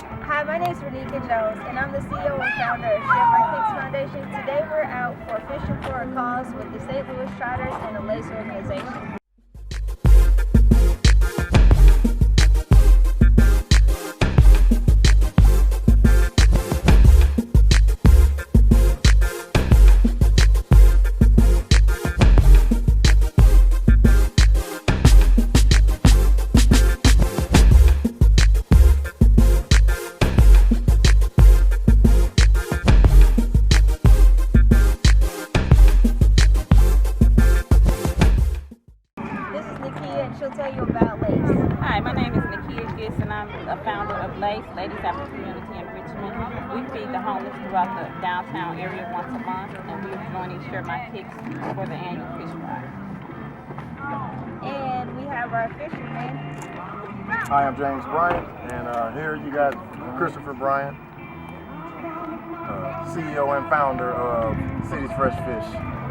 Hi, my name is Renika Jones, and I'm the CEO and founder of My Kickz Foundation. Today we're out for Fishing for a Cause with the St. Louis Trotters and the Lace organization. And she'll tell you about Lace. Hi, my name is and I'm the founder of Lace, Ladies After Community in Richmond. We feed the homeless throughout the downtown area once a month, and we're joining Share My Kickz for the annual fish fry. And we have our fisherman. Hi, I'm James Bryant, and here you got Christopher Bryant, CEO and founder of City's Fresh Fish.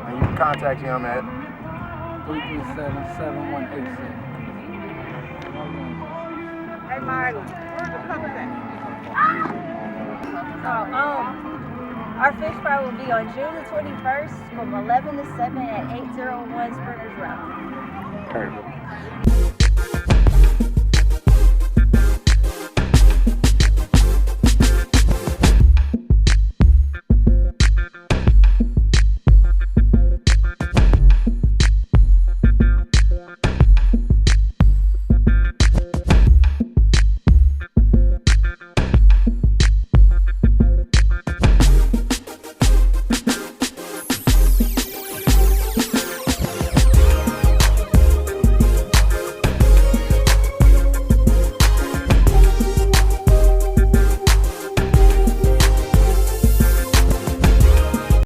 And you can contact him at 337-7186. Hey, Marty, where's the puppet at? Our fish fry will be on June the 21st from 11 to 7 at 801 Sprinters Road. Perfect.